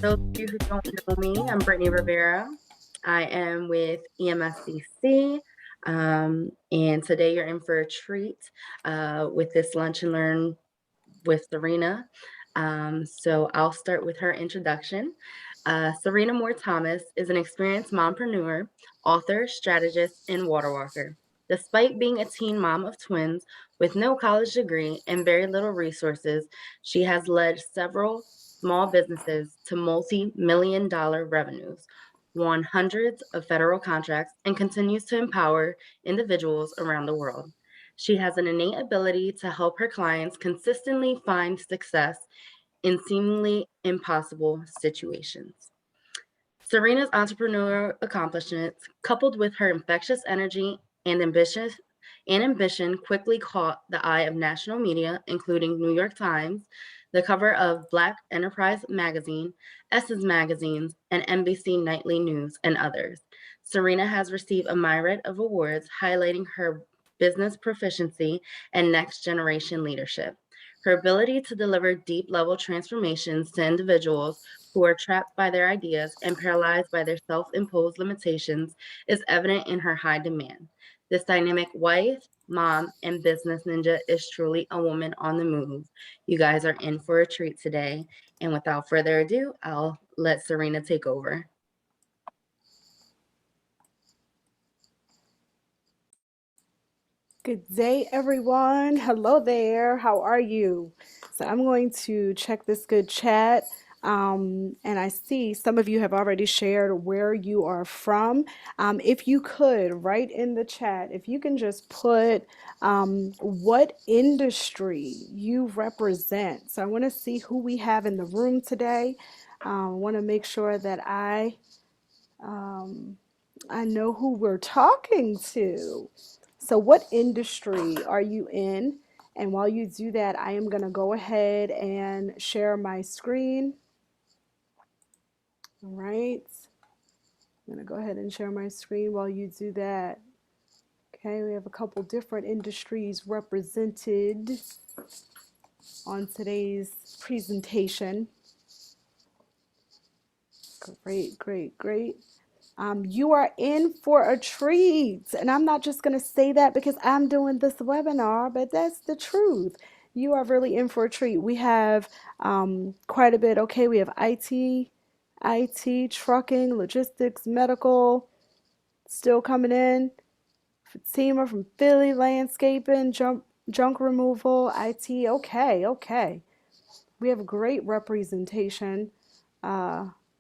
Those of you who don't know me, I'm Brittany Rivera. I am with EMSCC, and today you're in for a treat with this Lunch and Learn with Serena. So I'll start with her introduction. Serena Thomas is an experienced mompreneur, author, strategist, and water walker. Despite being a teen mom of twins with no college degree and very little resources, she has led several small businesses to multi-million dollar revenues, won hundreds of federal contracts, and continues to empower individuals around the world. She has an innate ability to help her clients consistently find success in seemingly impossible situations. Serena's entrepreneurial accomplishments, coupled with her infectious energy and ambition, quickly caught the eye of national media, including New York Times, the cover of Black Enterprise magazine, Essence magazines, and NBC Nightly News, and others. Serena has received a myriad of awards highlighting her business proficiency and next generation leadership. Her ability to deliver deep level transformations to individuals who are trapped by their ideas and paralyzed by their self imposed limitations is evident in her high demand. This dynamic wife, mom, and business ninja is truly a woman on the move. You guys are in for a treat today. And without further ado, I'll let Serena take over. Good day, everyone. Hello there. How are you? So I'm going to check this good chat. And I see some of you have already shared where you are from. If you could, write in the chat, if you can just put what industry you represent. So I want to see who we have in the room today. I want to make sure that I know who we're talking to. So, what industry are you in? And while you do that, I am going to go ahead and share my screen. All right. I'm going to go ahead and share my screen while you do that. Okay, we have a couple different industries represented on today's presentation. Great, great, great. You are in for a treat. And I'm not just going to say that because I'm doing this webinar, but that's the truth. You are really in for a treat. We have quite a bit. Okay, we have IT, trucking, logistics, medical, still coming in. Fatima from Philly, landscaping, junk removal, IT. Okay, okay. We have great representation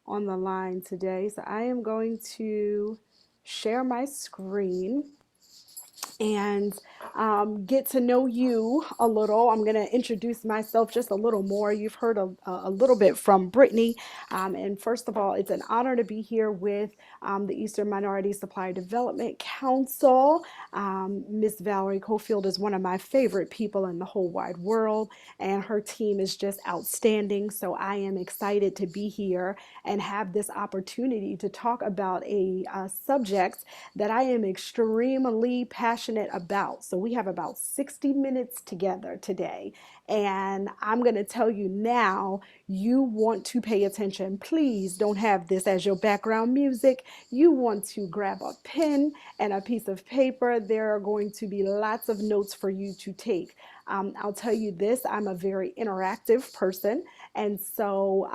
on the line today. So I am going to share my screen and get to know you a little. I'm going to introduce myself just a little more. You've heard a little bit from Brittany. And first of all, it's an honor to be here with the Eastern Minority Supply Development Council. Miss Valerie Cofield is one of my favorite people in the whole wide world, and her team is just outstanding. So I am excited to be here and have this opportunity to talk about a subject that I am extremely passionate about. So we have about 60 minutes together today. And I'm going to tell you now, you want to pay attention. Please don't have this as your background music. You want to grab a pen and a piece of paper. There are going to be lots of notes for you to take. I'll tell you this, I'm a very interactive person. And so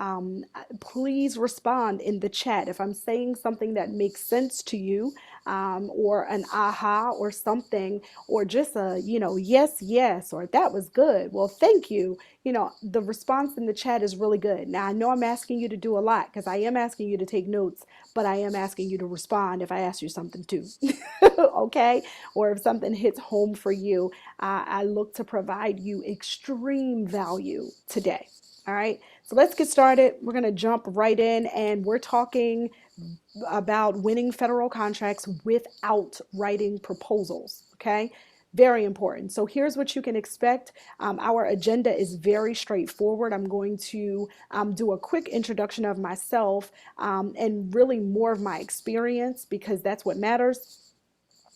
please respond in the chat. If I'm saying something that makes sense to you, or an aha or something, or just a, yes, yes, or that was good. Well, thank you. The response in the chat is really good. Now, I know I'm asking you to do a lot because I am asking you to take notes, but I am asking you to respond if I ask you something too. Okay? Or if something hits home for you, I look to provide you extreme value today. All right, so let's get started. We're going to jump right in, and we're talking about winning federal contracts without writing proposals. Okay, very important. So here's what you can expect. Our agenda is very straightforward. I'm going to do a quick introduction of myself and really more of my experience because that's what matters.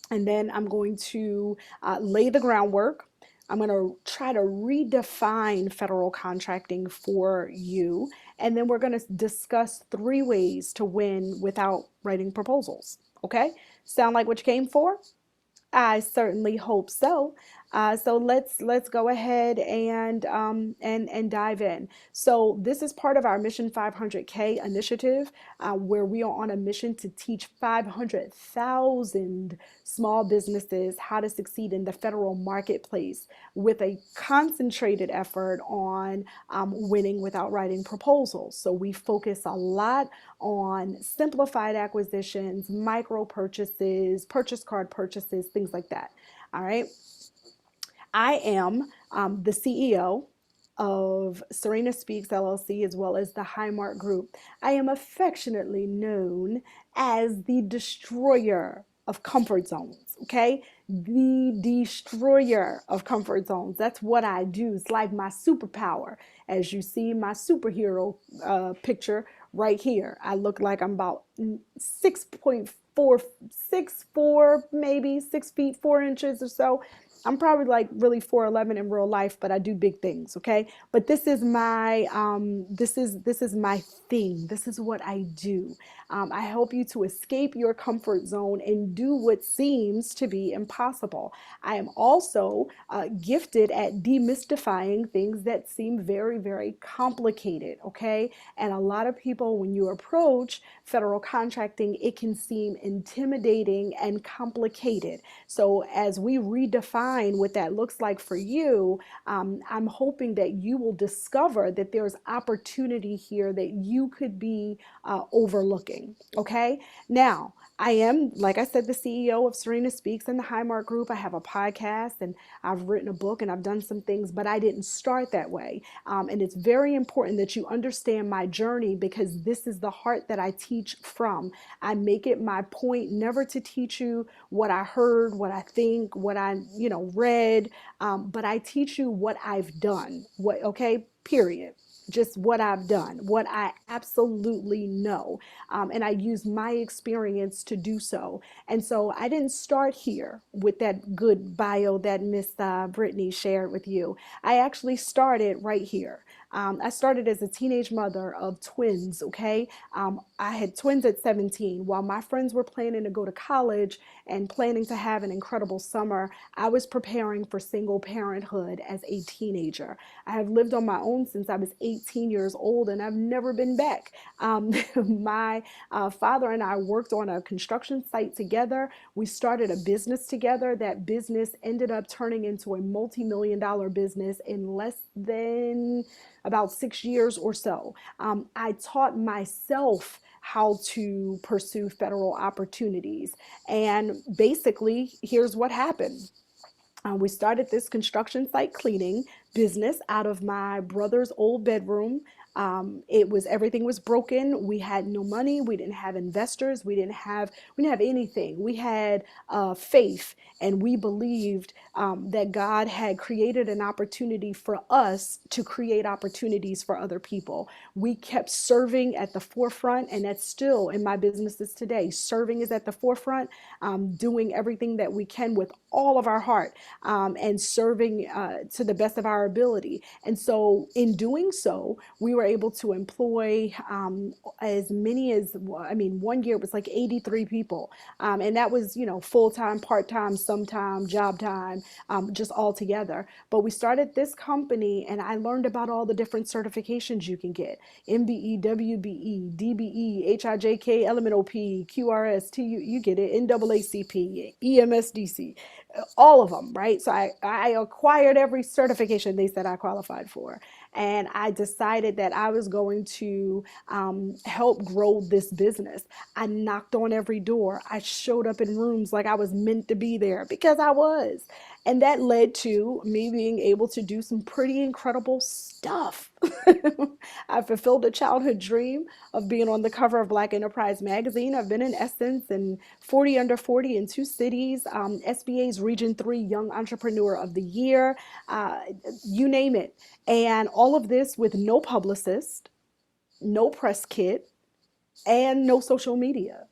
And then I'm going to lay the groundwork. I'm going to try to redefine federal contracting for you. And then we're going to discuss 3 ways to win without writing proposals. Okay? Sound like what you came for? I certainly hope so. So let's go ahead and dive in. So this is part of our Mission 500K initiative, where we are on a mission to teach 500,000 small businesses how to succeed in the federal marketplace with a concentrated effort on winning without writing proposals. So we focus a lot on simplified acquisitions, micro purchases, purchase card purchases, things like that. All right. I am the CEO of Serena Speaks LLC as well as the Highmark Group. I am affectionately known as the destroyer of comfort zones, okay? The destroyer of comfort zones. That's what I do. It's like my superpower. As you see my superhero picture right here, I look like I'm about 6.4, 6'4", maybe 6 feet 4 inches or so. I'm probably like really 4'11" in real life, but I do big things, okay? But this is my thing. This is what I do. I help you to escape your comfort zone and do what seems to be impossible. I am also gifted at demystifying things that seem very, very complicated, okay? And a lot of people, when you approach federal contracting, it can seem intimidating and complicated. So as we redefine what that looks like for you, I'm hoping that you will discover that there's opportunity here that you could be overlooking. Okay. Now, I am, like I said, the CEO of Serena Speaks and the Highmark Group. I have a podcast and I've written a book and I've done some things, but I didn't start that way. And it's very important that you understand my journey because this is the heart that I teach from. I make it my point never to teach you what I heard, what I think, what I, read, but I teach you what I've done. What, okay, period. Just what I've done, what I absolutely know. And I use my experience to do so. And so I didn't start here with that good bio that Miss Brittany shared with you. I actually started right here. I started as a teenage mother of twins, okay? I had twins at 17. While my friends were planning to go to college and planning to have an incredible summer, I was preparing for single parenthood as a teenager. I have lived on my own since I was 18 years old and I've never been back. My father and I worked on a construction site together. We started a business together. That business ended up turning into a multi-million-dollar business in less than about 6 years or so. I taught myself how to pursue federal opportunities. And basically, here's what happened. We started this construction site cleaning business out of my brother's old bedroom. It was everything was broken. We had no money. We didn't have investors. We didn't have anything. We had faith, and we believed that God had created an opportunity for us to create opportunities for other people. We kept serving at the forefront, and that's still in my businesses today. Serving is at the forefront, doing everything that we can with all of our heart, and serving to the best of our ability. And so, in doing so, we were able to employ as many as, I mean, one year it was like 83 people. And that was, full time, part time, sometime, job time, just all together. But we started this company and I learned about all the different certifications you can get: MBE, WBE, DBE, HIJK, LMNOP, QRS, TU, you get it, NAACP, EMSDC, all of them, right? So I acquired every certification they said I qualified for. And I decided that I was going to help grow this business. I knocked on every door. I showed up in rooms like I was meant to be there because I was. And that led to me being able to do some pretty incredible stuff. I fulfilled a childhood dream of being on the cover of Black Enterprise magazine. I've been in Essence and 40 Under 40 in 2 cities, SBA's Region 3 Young Entrepreneur of the Year, uh, you name it. And all of this with no publicist, no press kit, and no social media.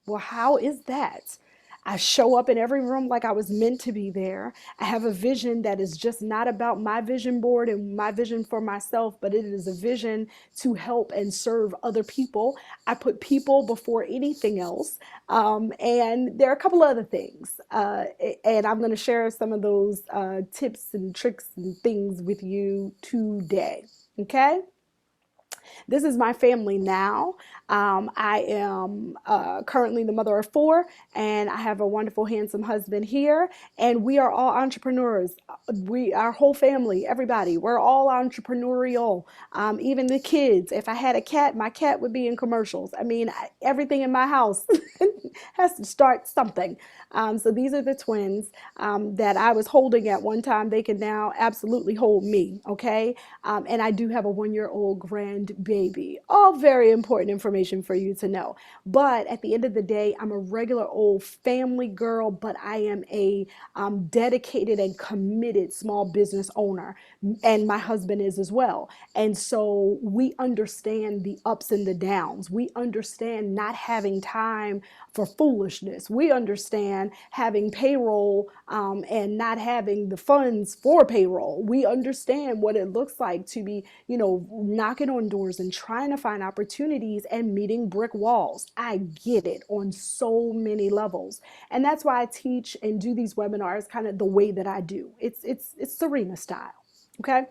Well, how is that? I show up in every room like I was meant to be there. I have a vision that is just not about my vision board and my vision for myself, but it is a vision to help and serve other people. I put people before anything else. And there are a couple other things. And I'm going to share some of those tips and tricks and things with you today. Okay? This is my family now. I am currently the mother of four, and I have a wonderful, handsome husband here. And we are all entrepreneurs. Our whole family, everybody, we're all entrepreneurial. Even the kids. If I had a cat, my cat would be in commercials. I mean, everything in my house has to start something. So these are the twins that I was holding at one time. They can now absolutely hold me. Okay. And I do have a 1 year old grandbaby. All very important information for you to know. But at the end of the day, I'm a regular old family girl, but I am a dedicated and committed small business owner. And my husband is as well. And so we understand the ups and the downs. We understand not having time for foolishness. We understand having payroll and not having the funds for payroll. We understand what it looks like to be, knocking on doors and trying to find opportunities and meeting brick walls. I get it on so many levels. And that's why I teach and do these webinars kind of the way that I do. It's Serena style. Okay.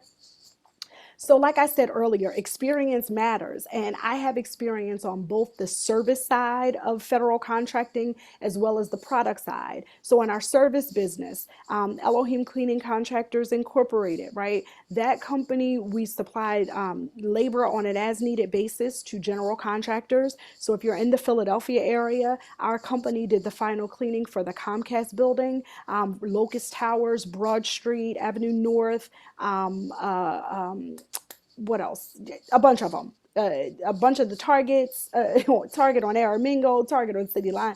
So, like I said earlier, experience matters. And I have experience on both the service side of federal contracting as well as the product side. So, in our service business, Elohim Cleaning Contractors Incorporated, right? That company, we supplied labor on an as needed basis to general contractors. So, if you're in the Philadelphia area, our company did the final cleaning for the Comcast building, Locust Towers, Broad Street, Avenue North, what else? A bunch of them. A bunch of the Targets, Target on Aramingo, Target on City Line,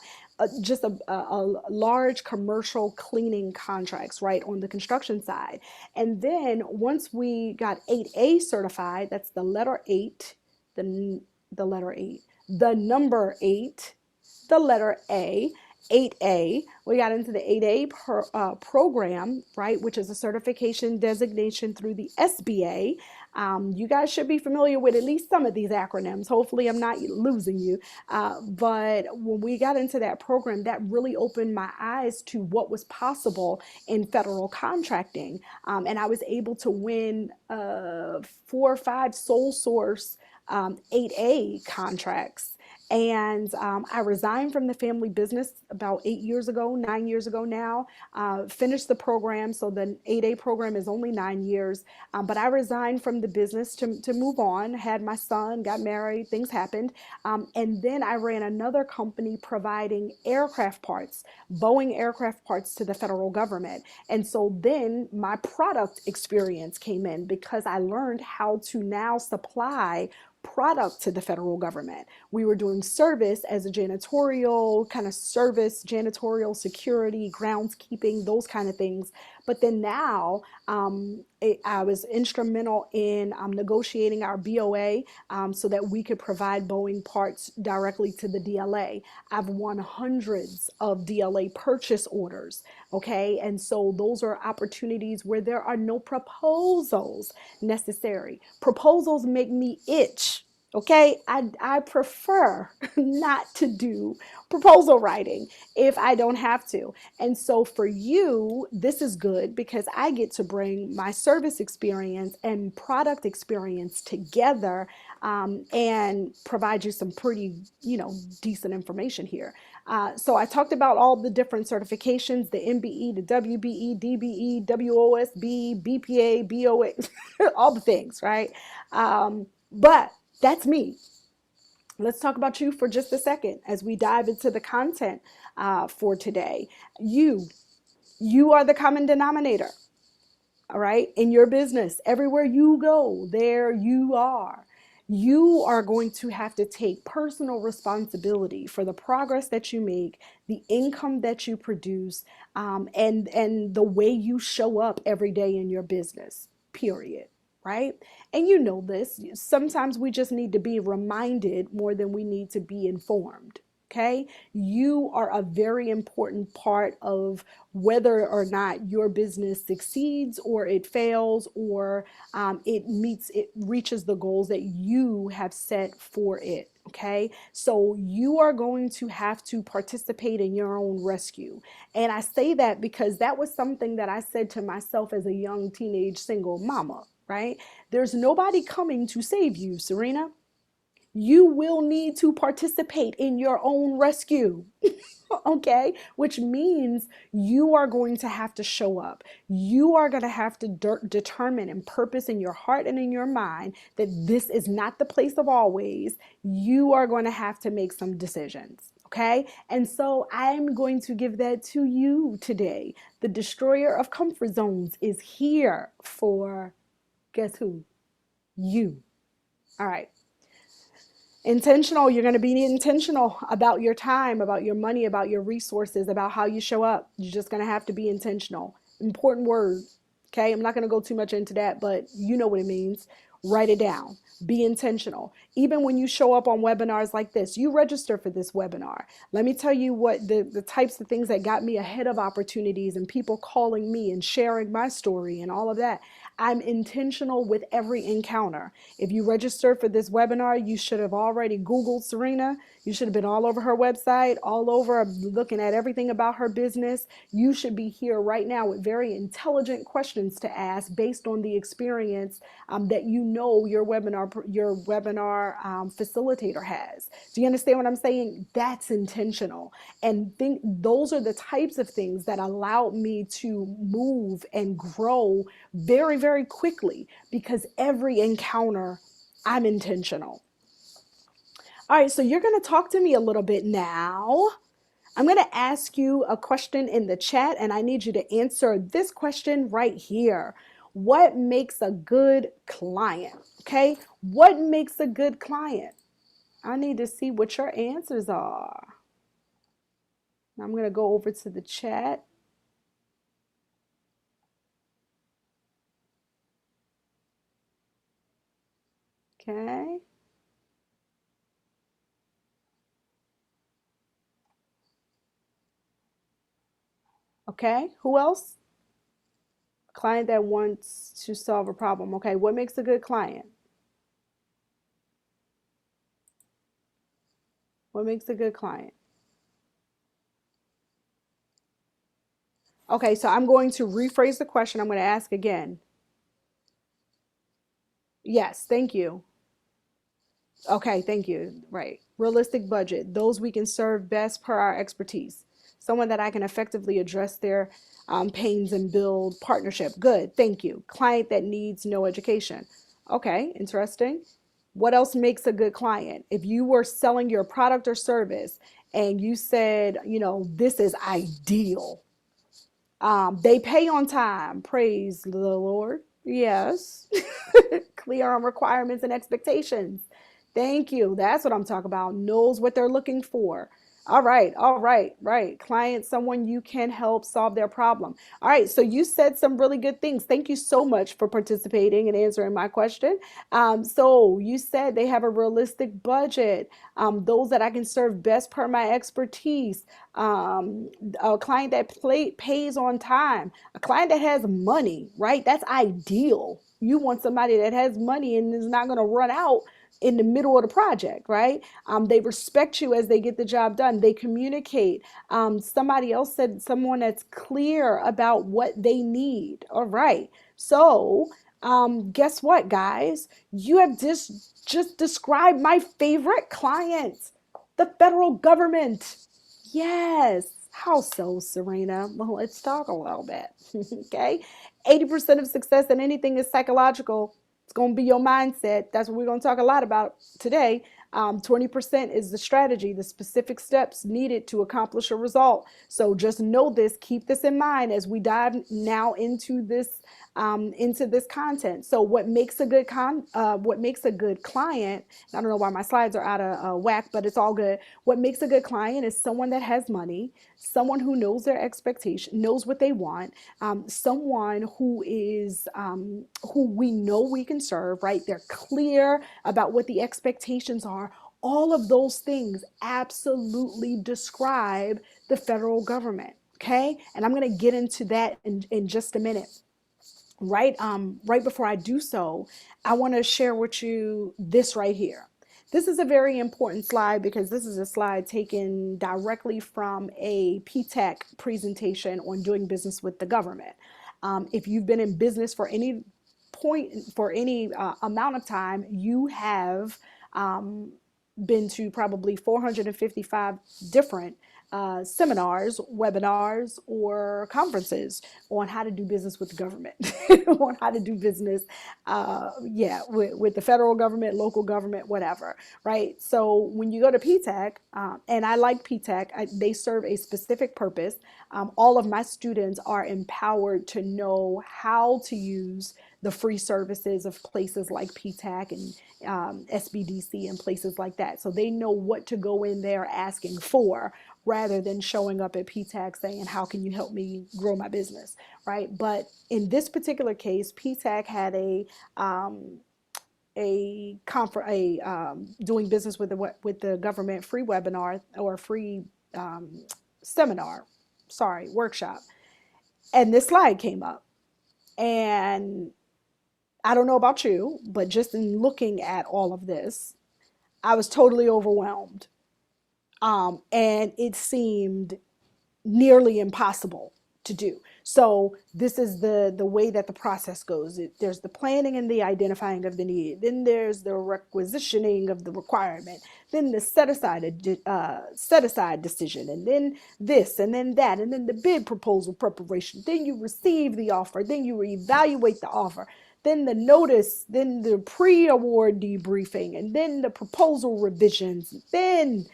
just a large commercial cleaning contracts, right, on the construction side. And then once we got 8A certified, that's the letter 8, the letter 8, the number 8, the letter A, 8A. We got into the 8A program, right, which is a certification designation through the SBA. You guys should be familiar with at least some of these acronyms. Hopefully, I'm not losing you. But when we got into that program, that really opened my eyes to what was possible in federal contracting. And I was able to win 4 or 5 sole source 8A contracts. And I resigned from the family business about 8 years ago, 9 years ago now. Finished the program, so the 8A program is only 9 years. But I resigned from the business to move on. Had my son, got married, things happened. And then I ran another company providing aircraft parts, Boeing aircraft parts to the federal government. And so then my product experience came in because I learned how to now supply product to the federal government. We were doing service as a janitorial kind of service, janitorial security, groundskeeping, those kind of things. But then now I was instrumental in negotiating our BOA so that we could provide Boeing parts directly to the DLA. I've won hundreds of DLA purchase orders. Okay. And so those are opportunities where there are no proposals necessary. Proposals make me itch. Okay, I prefer not to do proposal writing if I don't have to. And so for you, this is good because I get to bring my service experience and product experience together and provide you some pretty, decent information here. So I talked about all the different certifications, the MBE, the WBE, DBE, WOSB, BPA, BOA, all the things, right? But that's me. Let's talk about you for just a second as we dive into the content for today. You are the common denominator, all right, in your business. Everywhere you go, there you are. You are going to have to take personal responsibility for the progress that you make, the income that you produce, and the way you show up every day in your business, period. Right? And you know this. Sometimes we just need to be reminded more than we need to be informed. Okay, you are a very important part of whether or not your business succeeds or it fails, or it reaches the goals that you have set for it. Okay, so you are going to have to participate in your own rescue. And I say that because that was something that I said to myself as a young teenage single mama, right? There's nobody coming to save you, Serena. You will need to participate in your own rescue. Okay, which means you are going to have to show up. You are going to have to determine and purpose in your heart and in your mind that this is not the place of always. You are going to have to make some decisions. Okay, and so I'm going to give that to you today. The destroyer of comfort zones is here for, guess who? You. All right. Intentional, you're going to be intentional about your time, about your money, about your resources, about how you show up. You're just going to have to be intentional. Important word. Okay, I'm not going to go too much into that, but you know what it means. Write it down. Be intentional. Even when you show up on webinars like this, you register for this webinar. Let me tell you what the types of things that got me ahead of opportunities and people calling me and sharing my story and all of that. I'm intentional with every encounter. If you registered for this webinar, you should have already Googled Serena. You should have been all over her website, all over looking at everything about her business. You should be here right now with very intelligent questions to ask based on the experience that you know your webinar facilitator has. Do you understand what I'm saying? That's intentional. And think those are the types of things that allowed me to move and grow very, very quickly because every encounter, I'm intentional. All right, so you're going to talk to me a little bit now. I'm going to ask you a question in the chat, and I need you to answer this question right here. What makes a good client? Okay, what makes a good client? I need to see what your answers are. I'm going to go over to the chat. Okay. Okay, who else? A client that wants to solve a problem. Okay, what makes a good client? What makes a good client? Okay, so I'm going to rephrase the question. I'm going to ask again. Yes, thank you. Okay, thank you. Right. Realistic budget. Those we can serve best per our expertise. Someone that I can effectively address their pains and build partnership. Good, thank you. Client that needs no education. Okay, interesting. What else makes a good client? If you were selling your product or service and you said, this is ideal, they pay on time. Praise the Lord. Yes. Clear on requirements and expectations. Thank you. That's what I'm talking about. Knows what they're looking for. All right, all right, right. Client, someone you can help solve their problem. All right, so you said some really good things. Thank you so much for participating and answering my question. So you said they have a realistic budget, those that I can serve best per my expertise, a client that pays on time, a client that has money, right? That's ideal. You want somebody that has money and is not going to run out in the middle of the project, right? They respect you as they get the job done. They communicate. Somebody else said someone that's clear about what they need. All right. So, guess what, guys? You have just described my favorite client, the federal government. Yes. How so, Serena? Well, let's talk a little bit. Okay. 80% of success in anything is psychological. It's going to be your mindset. That's what we're going to talk a lot about today. 20% is the strategy, the specific steps needed to accomplish a result. So just know this, keep this in mind as we dive now into this content. So what makes a good client? I don't know why my slides are out of whack, but it's all good. What makes a good client is someone that has money, someone who knows their expectation, knows what they want, someone who is who we know we can serve. Right? They're clear about what the expectations are. All of those things absolutely describe the federal government. Okay. And I'm going to get into that in just a minute. Right before I do so, I want to share with you this right here. This is a very important slide because this is a slide taken directly from a PTAC presentation on doing business with the government. If you've been in business for any amount of time, you have been to probably 455 different seminars, webinars, or conferences on how to do business with the government, on how to do business, with the federal government, local government, whatever, right? So when you go to PTAC, and I like PTAC, they serve a specific purpose. All of my students are empowered to know how to use the free services of places like PTAC and SBDC and places like that. So they know what to go in there asking for rather than showing up at PTAC saying, how can you help me grow my business, right? But in this particular case, PTAC had doing business with the government free webinar or free seminar, workshop. And this slide came up. And I don't know about you, but just in looking at all of this, I was totally overwhelmed. And it seemed nearly impossible to do. So this is the way that the process goes. There's the planning and the identifying of the need. Then there's the requisitioning of the requirement. Then the set aside decision, and then this, and then that, and then the bid proposal preparation. Then you receive the offer. Then you evaluate the offer. Then the notice. Then the pre-award debriefing, and then the proposal revisions. Then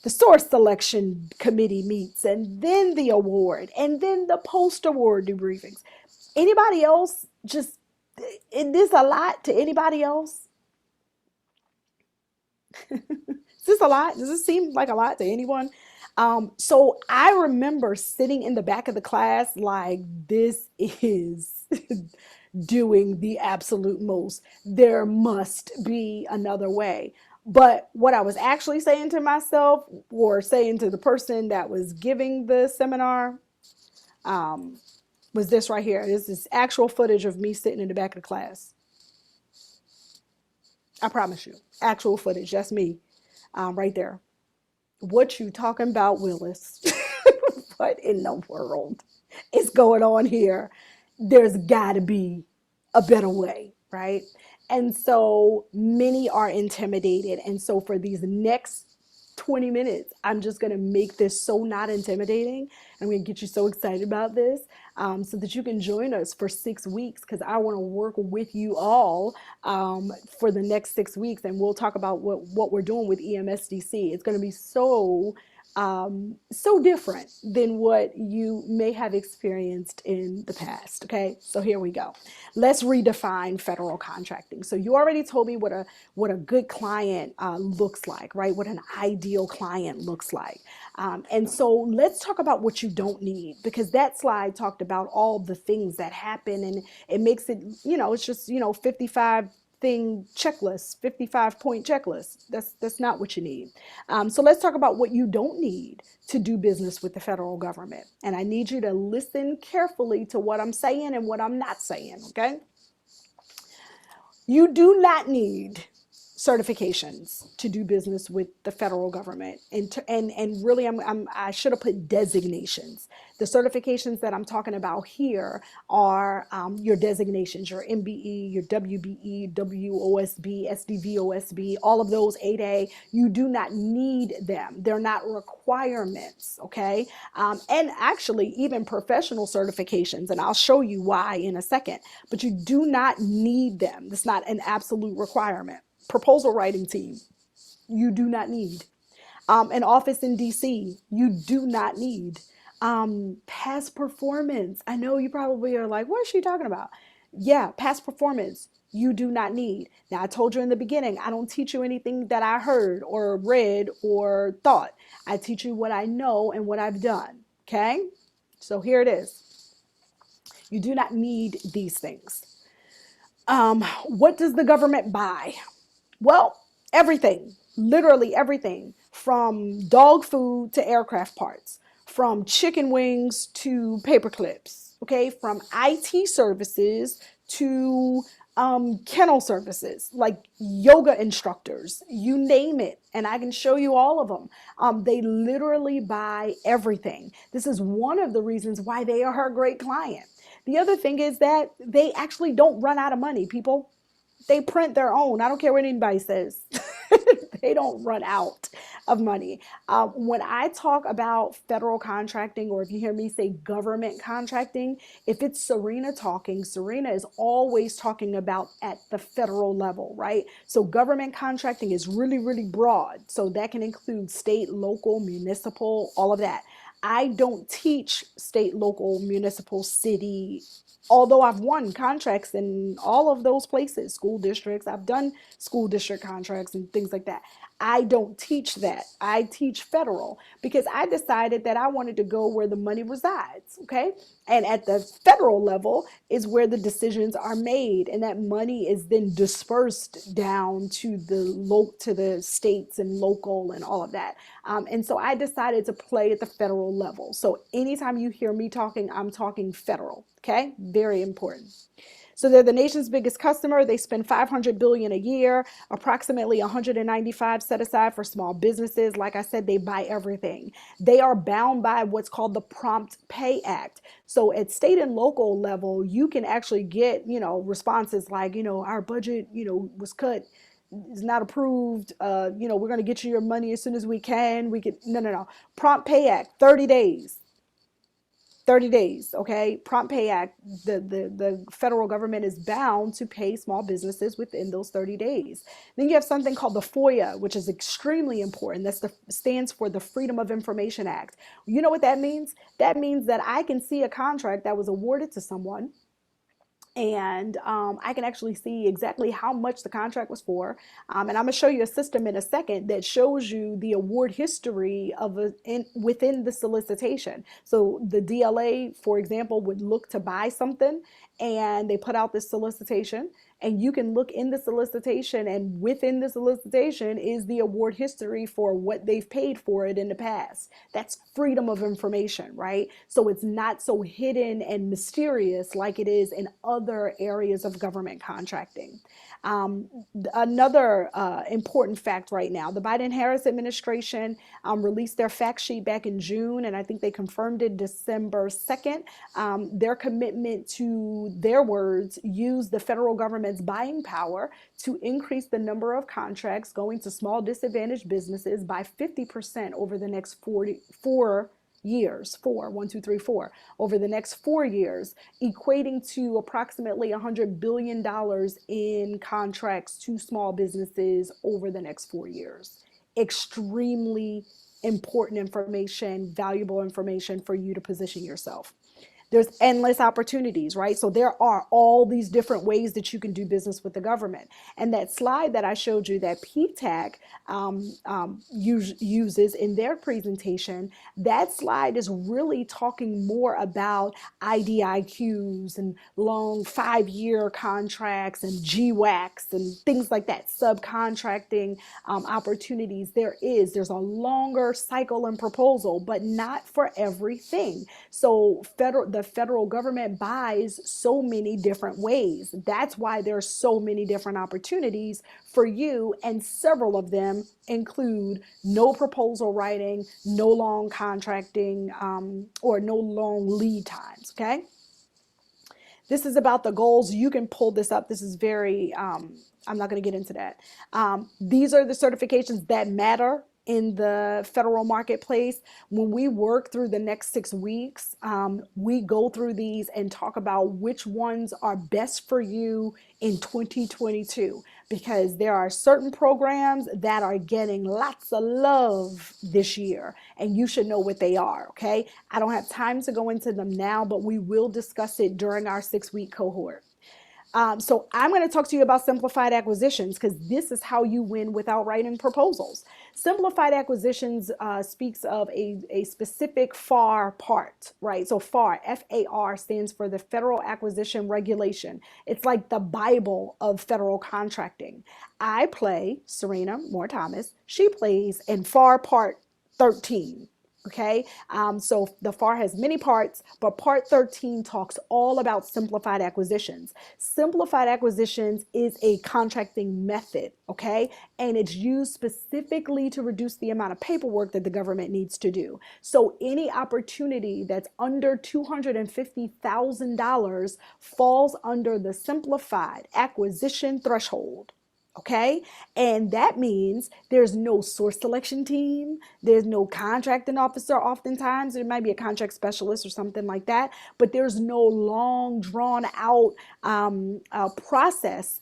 the source selection committee meets, and then the award, and then the post-award debriefings. Anybody else just, is this a lot to anybody else? Is this a lot? Does this seem like a lot to anyone? So I remember sitting in the back of the class like, this is doing the absolute most. There must be another way. But what I was actually saying to myself, or saying to the person that was giving the seminar, was this right here. This is actual footage of me sitting in the back of the class. I promise you, actual footage. That's me, right there. What you talking about, Willis? What in the world is going on here? There's got to be a better way, right? And so many are intimidated. And so for these next 20 minutes, I'm just going to make this so not intimidating. I'm going to get you so excited about this, so that you can join us for 6 weeks, because I want to work with you all for the next 6 weeks. And we'll talk about what we're doing with EMSDC. It's going to be so different than what you may have experienced in the past. Okay, so here we go. Let's redefine federal contracting. So you already told me what a good client looks like, right? What an ideal client looks like. And so let's talk about what you don't need, because that slide talked about all the things that happen, and it makes it, it's just, 55 thing checklist, 55-point checklist. That's not what you need. So let's talk about what you don't need to do business with the federal government. And I need you to listen carefully to what I'm saying and what I'm not saying, okay? You do not need certifications to do business with the federal government, and really, I should have put designations. The certifications that I'm talking about here are your designations, your MBE, your WBE, WOSB, SDVOSB, all of those 8A. You do not need them. They're not requirements, okay? And actually, even professional certifications, and I'll show you why in a second, but you do not need them. It's not an absolute requirement. Proposal writing team, you do not need. An office in DC, you do not need. Past performance, I know you probably are like, what is she talking about? Yeah, past performance, you do not need. Now, I told you in the beginning, I don't teach you anything that I heard or read or thought. I teach you what I know and what I've done, okay? So here it is. You do not need these things. What does the government buy? Well, everything. literally everything from dog food to aircraft parts, from chicken wings to paper clips, okay, from IT services to kennel services, like yoga instructors, you name it, and I can show you all of them. They literally buy everything. This is one of the reasons why they are a great client. The other thing is that they actually don't run out of money, people. They print their own. I don't care what anybody says. They don't run out of money. When I talk about federal contracting, or if you hear me say government contracting, if it's Serena talking, Serena is always talking about at the federal level, right? So government contracting is really, really broad. So that can include state, local, municipal, all of that. I don't teach state, local, municipal, city, although I've won contracts in all of those places, school districts. I've done school district contracts and things like that. I don't teach that. I teach federal because I decided that I wanted to go where the money resides. Okay. And at the federal level is where the decisions are made, and that money is then dispersed down to the states and local and all of that. And so I decided to play at the federal level. So anytime you hear me talking, I'm talking federal. Okay, very important. So they're the nation's biggest customer. They spend 500 billion dollars a year, approximately 195 set aside for small businesses. Like I said, they buy everything. They are bound by what's called the Prompt Pay Act. So at state and local level, you can actually get, responses like, our budget, was cut, is not approved. We're going to get you your money as soon as we can. We can, no. Prompt Pay Act, 30 days. 30 days, okay? Prompt Pay Act, the federal government is bound to pay small businesses within those 30 days. Then you have something called the FOIA, which is extremely important. Stands for the Freedom of Information Act. You know what that means? That means that I can see a contract that was awarded to someone, and I can actually see exactly how much the contract was for. And I'm gonna show you a system in a second that shows you the award history within the solicitation. So the DLA, for example, would look to buy something, and they put out this solicitation, and you can look in the solicitation, and within the solicitation is the award history for what they've paid for it in the past. That's freedom of information, right? So it's not so hidden and mysterious like it is in other areas of government contracting. Um, Another important fact right now, the Biden-Harris administration released their fact sheet back in June, and I think they confirmed it December 2nd. Their commitment to their words, use the federal government's buying power to increase the number of contracts going to small disadvantaged businesses by 50% over the next 4 years, 4, 1, 2, 3, 4, over the next 4 years, equating to approximately $100 billion in contracts to small businesses over the next 4 years. Extremely important information, valuable information for you to position yourself. There's endless opportunities, right? So there are all these different ways that you can do business with the government. And that slide that I showed you that PTAC uses in their presentation, that slide is really talking more about IDIQs and long 5-year contracts and GWACs and things like that, subcontracting opportunities. There's a longer cycle and proposal, but not for everything. So the federal government buys so many different ways. That's why there's so many different opportunities for you, and several of them include no proposal writing, no long contracting, or no long lead times, okay? This is about the goals. You can pull this up. This is very, I'm not going to get into that. These are the certifications that matter in the federal marketplace. When we work through the next 6 weeks, we go through these and talk about which ones are best for you in 2022, because there are certain programs that are getting lots of love this year, and you should know what they are, okay? I don't have time to go into them now, but we will discuss it during our 6-week cohort. So I'm going to talk to you about simplified acquisitions because this is how you win without writing proposals. Simplified acquisitions speaks of a specific FAR part, right? So FAR, FAR stands for the Federal Acquisition Regulation. It's like the Bible of federal contracting. I play Serena Thomas. She plays in FAR Part 13. Okay, so the FAR has many parts, but part 13 talks all about simplified acquisitions. Simplified acquisitions is a contracting method, okay, and it's used specifically to reduce the amount of paperwork that the government needs to do. So any opportunity that's under $250,000 falls under the simplified acquisition threshold. Okay. And that means there's no source selection team. There's no contracting officer. Oftentimes, there might be a contract specialist or something like that, but there's no long, drawn out process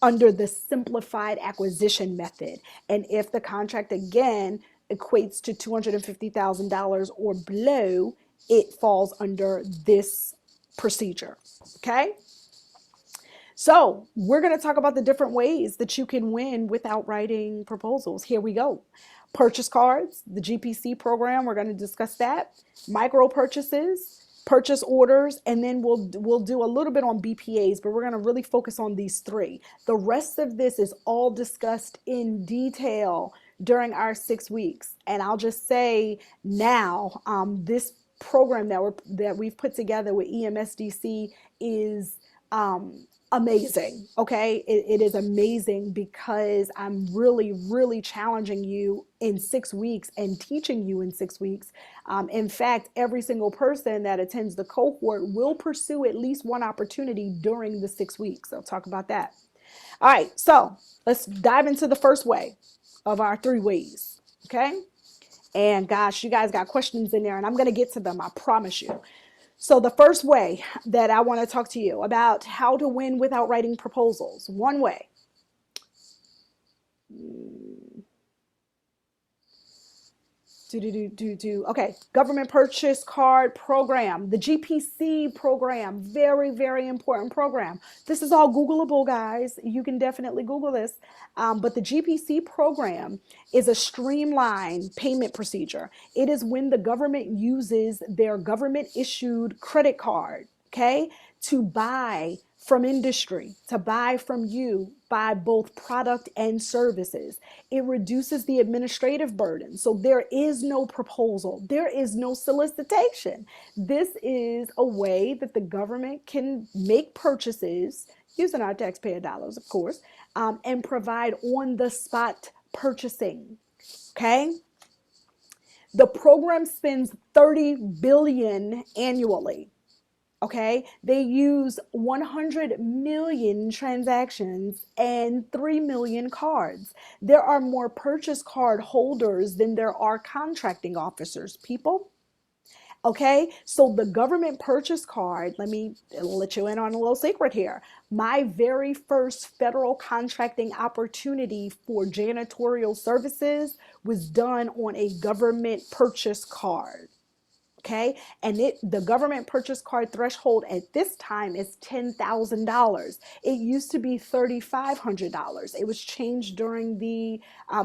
under the simplified acquisition method. And if the contract again equates to $250,000 or below, it falls under this procedure. Okay. So we're going to talk about the different ways that you can win without writing proposals. Here we go. Purchase cards, the GPC program, we're going to discuss that. Micro purchases, purchase orders, and then we'll do a little bit on BPAs, but we're going to really focus on these three. The rest of this is all discussed in detail during our 6 weeks. And I'll just say now, this program that we've put together with EMSDC is amazing. Okay. It is amazing because I'm really challenging you in 6 weeks and teaching you in 6 weeks. In fact, every single person that attends the cohort will pursue at least one opportunity during the 6 weeks. I'll talk about that. All right. So let's dive into the first way of our 3 ways. Okay. And gosh, you guys got questions in there and I'm going to get to them. I promise you. So the first way that I want to talk to you about how to win without writing proposals. One way. Okay, government purchase card program, the GPC program, very important program. This is all Googleable, guys. You can definitely Google this. But the GPC program is a streamlined payment procedure. It is when the government uses their government issued credit card, okay, to buy from industry, to buy from you, buy both product and services. It reduces the administrative burden. So there is no proposal. There is no solicitation. This is a way that the government can make purchases using our taxpayer dollars, of course, and provide on the spot purchasing. Okay. The program spends $30 billion annually. Okay, they use 100 million transactions and 3 million cards. There are more purchase card holders than there are contracting officers, people. Okay, so the government purchase card, let me let you in on a little secret here. My very first federal contracting opportunity for janitorial services was done on a government purchase card. Okay, and the government purchase card threshold at this time is $10,000. It used to be $3,500. It was changed during the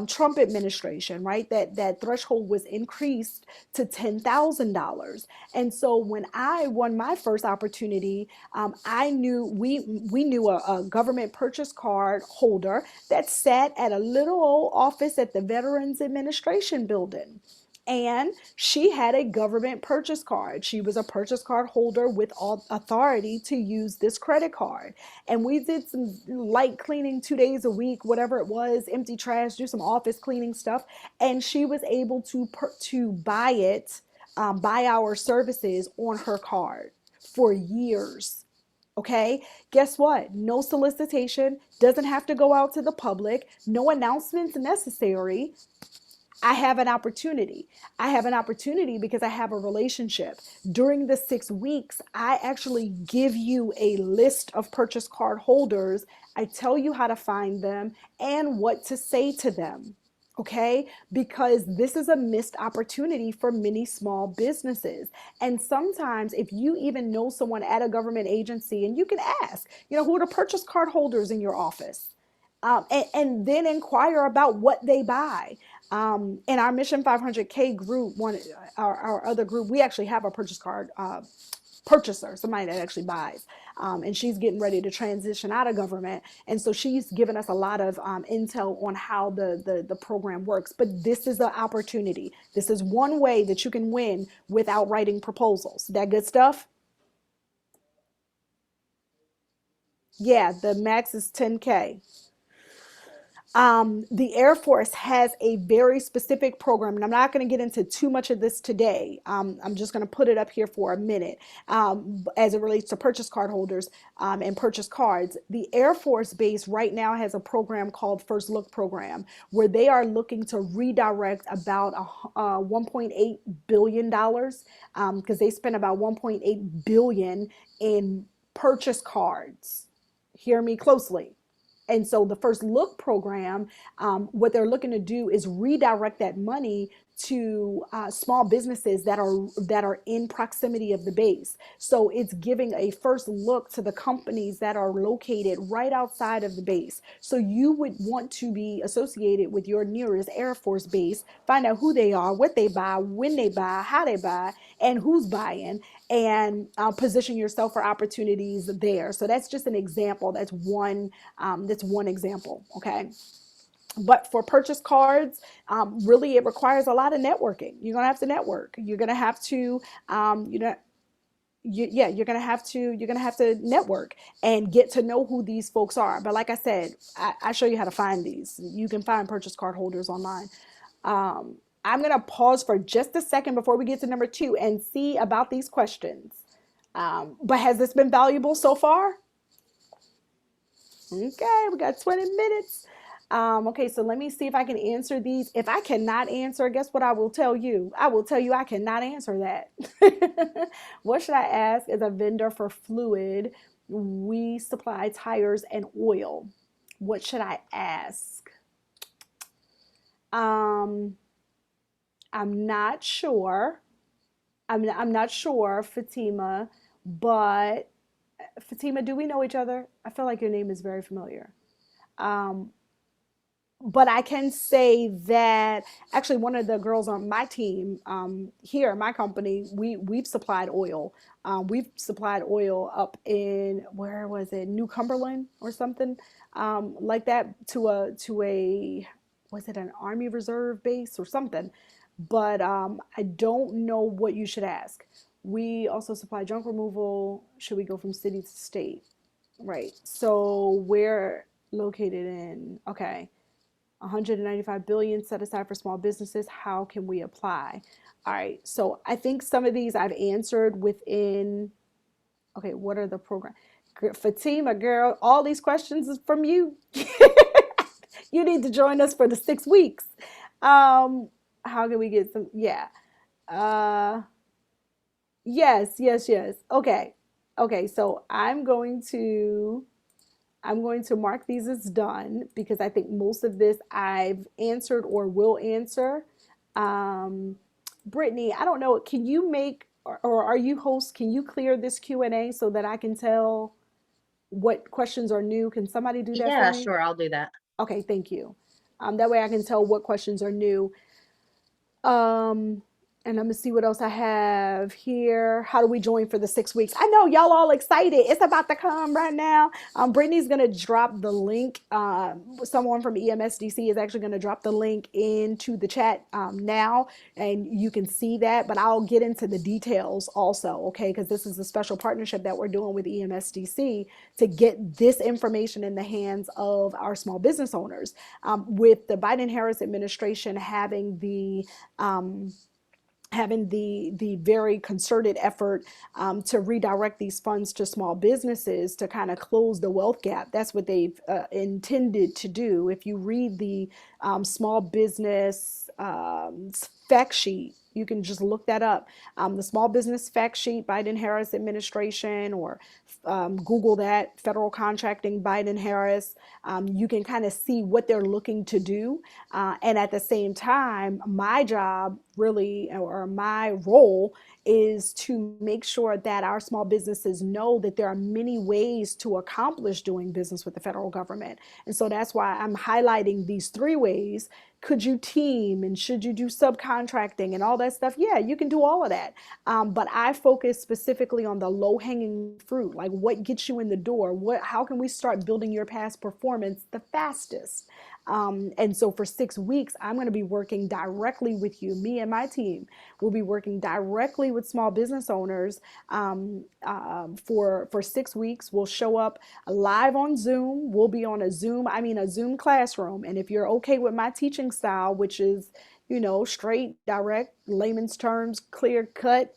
Trump administration, right? That threshold was increased to $10,000. And so when I won my first opportunity, I knew we knew a government purchase card holder that sat at a little old office at the Veterans Administration building. And she had a government purchase card. She was a purchase card holder with all authority to use this credit card. And we did some light cleaning 2 days a week, whatever it was, empty trash, do some office cleaning stuff. And she was able to buy it, buy our services on her card for years. Okay, guess what? No solicitation, doesn't have to go out to the public, no announcements necessary. I have an opportunity. I have an opportunity because I have a relationship. During the 6 weeks, I actually give you a list of purchase card holders. I tell you how to find them and what to say to them. Okay, because this is a missed opportunity for many small businesses. And sometimes, if you even know someone at a government agency, and you can ask, who are the purchase card holders in your office? And then inquire about what they buy. In our Mission 500K group, our other group, we actually have a purchase card purchaser, somebody that actually buys. And she's getting ready to transition out of government. And so she's given us a lot of intel on how the program works. But this is the opportunity. This is one way that you can win without writing proposals. That good stuff? Yeah, the max is 10K. The Air Force has a very specific program, and I'm not going to get into too much of this today. I'm just going to put it up here for a minute as it relates to purchase card holders and purchase cards. The Air Force Base right now has a program called First Look Program, where they are looking to redirect about $1.8 billion because they spent about $1.8 billion in purchase cards. Hear me closely. And so the First Look program, what they're looking to do is redirect that money to small businesses that are in proximity of the base. So it's giving a first look to the companies that are located right outside of the base. So you would want to be associated with your nearest Air Force base, find out who they are, what they buy, when they buy, how they buy, and who's buying, and position yourself for opportunities there. So that's just an example. That's one. That's one example. Okay. But for purchase cards, really it requires a lot of networking. You're gonna have to network. You're gonna have to, you're gonna have to network and get to know who these folks are. But like I said, I show you how to find these. You can find purchase card holders online. I'm gonna pause for just a second before we get to number two and see about these questions. But has this been valuable so far? Okay, we got 20 minutes. Okay, so let me see if I can answer these. If I cannot answer, guess what I will tell you? I will tell you I cannot answer that. What should I ask as a vendor for fluid? We supply tires and oil. What should I ask? Um, I'm not sure. I'm not sure, Fatima, but Fatima, do we know each other? I feel like your name is very familiar. Um, but I can say that actually one of the girls on my team here in my company, we've supplied oil. We've supplied oil up in where was it, New Cumberland or something like that to a was it an Army Reserve base or something? But I don't know what you should ask. We also supply junk removal. Should we go from city to state? Right. So we're located in, okay, 195 billion set aside for small businesses. How can we apply? All right. So I think some of these I've answered within, okay, what are the program? Fatima, girl, all these questions is from you. You need to join us for the 6 weeks. Um, how can we get some? Yeah. Uh, yes, yes, yes. Okay. Okay. So I'm going to mark these as done because I think most of this I've answered or will answer. Um, Brittany, I don't know. Can you make or are you host? Can you clear this Q&A so that I can tell what questions are new? Can somebody do that for Yeah, me? sure, I'll do that. Okay, thank you. That way I can tell what questions are new. Um, and I'm gonna see what else I have here. How do we join for the 6 weeks? I know y'all all excited. It's about to come right now. Brittany's gonna drop the link. Someone from EMSDC is actually gonna drop the link into the chat now, and you can see that. But I'll get into the details also, okay? Because this is a special partnership that we're doing with EMSDC to get this information in the hands of our small business owners. With the Biden-Harris administration um, having the very concerted effort to redirect these funds to small businesses to kind of close the wealth gap. That's what they've intended to do. If you read the small business fact sheet, You can just look that up. The Small Business Fact Sheet, Biden-Harris administration, or Google that, federal contracting, Biden-Harris. You can kind of see what they're looking to do. And at the same time, my job really, or my role, is to make sure that our small businesses know that there are many ways to accomplish doing business with the federal government. And so that's why I'm highlighting these three ways. Could you team, and should you do subcontracting and all that stuff? Yeah, you can do all of that. But I focus specifically on the low hanging fruit, like what gets you in the door. How can we start building your past performance the fastest? And so for 6 weeks, I'm going to be working directly with you. Me and my team will be working directly with small business owners for 6 weeks. We'll show up live on Zoom. We'll be on a Zoom classroom. And if you're okay with my teaching style, which is, straight, direct, layman's terms, clear cut,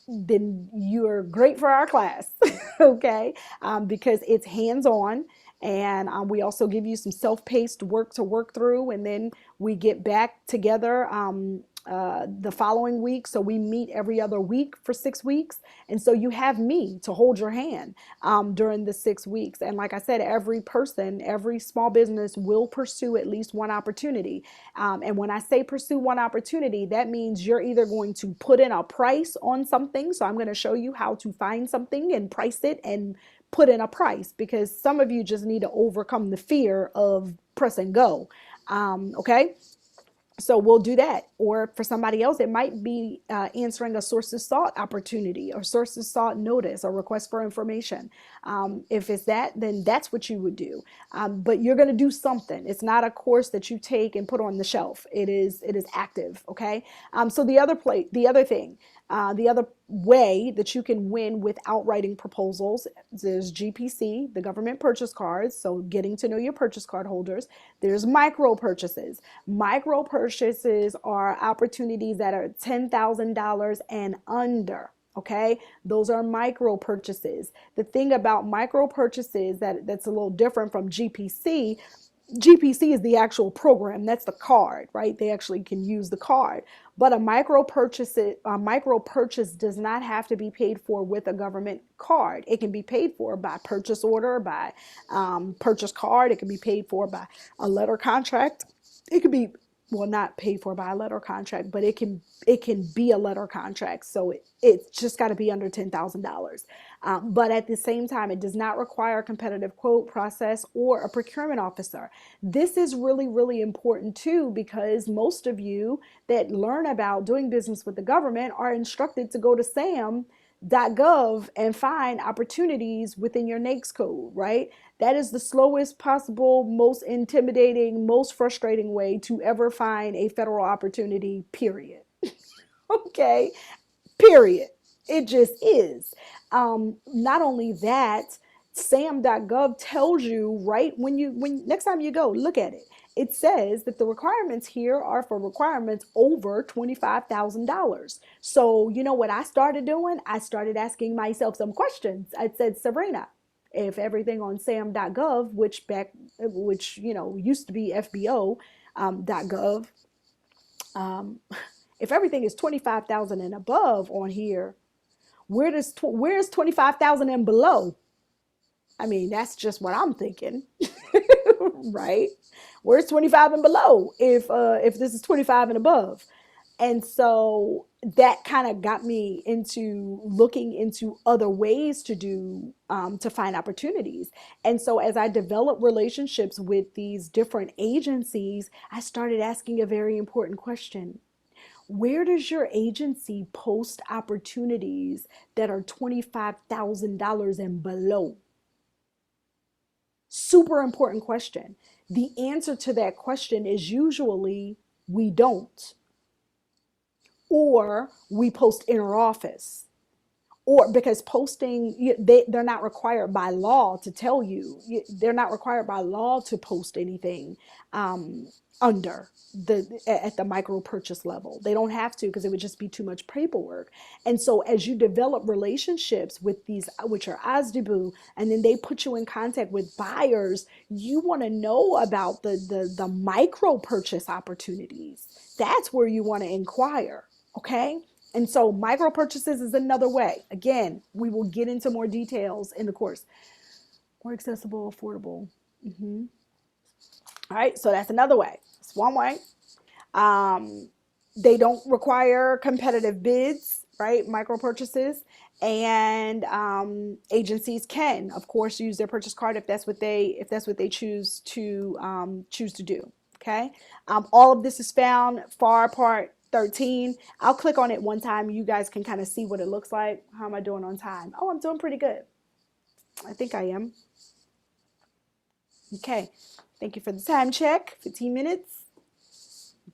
then you're great for our class, okay? Because it's hands on. And we also give you some self-paced work to work through. And then we get back together the following week. So we meet every other week for 6 weeks. And so you have me to hold your hand during the 6 weeks. And like I said, every small business will pursue at least one opportunity. And when I say pursue one opportunity, that means you're either going to put in a price on something. So I'm going to show you how to find something and price it and put in a price, because some of you just need to overcome the fear of press and go. Okay. So we'll do that. Or for somebody else, it might be answering a sources sought opportunity, or sources sought notice, or request for information. If it's that, then that's what you would do. But you're going to do something. It's not a course that you take and put on the shelf. It is active. Okay. So the other way that you can win without writing proposals is GPC, the government purchase cards. So getting to know your purchase card holders. There's micro purchases. Micro purchases are opportunities that are $10,000 and under. Okay, those are micro purchases. The thing about micro purchases that's a little different from GPC. GPC is the actual program. That's the card, right? They actually can use the card. But a micro purchase does not have to be paid for with a government card. It can be paid for by purchase order, by purchase card. It can be paid for by a letter contract. It could be, well, not paid for by a letter contract, but it can be a letter contract. So it's just got to be under $10,000. But at the same time, it does not require a competitive quote process or a procurement officer. This is really, really important too, because most of you that learn about doing business with the government are instructed to go to SAM.gov and find opportunities within your NAICS code, right? That is the slowest possible, most intimidating, most frustrating way to ever find a federal opportunity, period. Okay, period. It just is. Not only that, sam.gov tells you, right, when next time you go, look at it. It says that the requirements here are for requirements over $25,000. So you know what I started doing? I started asking myself some questions. I said, Serena, if everything on sam.gov, which used to be fbo.gov, if everything is 25,000 and above on here, where's 25,000 and below? I mean, that's just what I'm thinking, right? Where's 25 and below if this is 25 and above? And so that kind of got me into looking into other ways to find opportunities. And so as I developed relationships with these different agencies, I started asking a very important question. Where does your agency post opportunities that are $25,000 and below? Super important question. The answer to that question is usually we don't. Or we post inner office. Or because posting, they're not required by law to tell you. They're not required by law to post anything at the micro purchase level. They don't have to, because it would just be too much paperwork. And so as you develop relationships with these, which are ASDIBU, and then they put you in contact with buyers, you want to know about the micro purchase opportunities. That's where you want to inquire. Okay. And so micro purchases is another way. Again, we will get into more details in the course. More accessible, affordable. All right. So that's another way. It's one way. Um, they don't require competitive bids, right? Micro purchases, and agencies can, of course, use their purchase card if that's what they choose to do. Okay, all of this is found far part 13. I'll click on it one time. You guys can kind of see what it looks like. How am I doing on time? Oh, I'm doing pretty good. I think I am. Okay. Thank you for the time check. 15 minutes.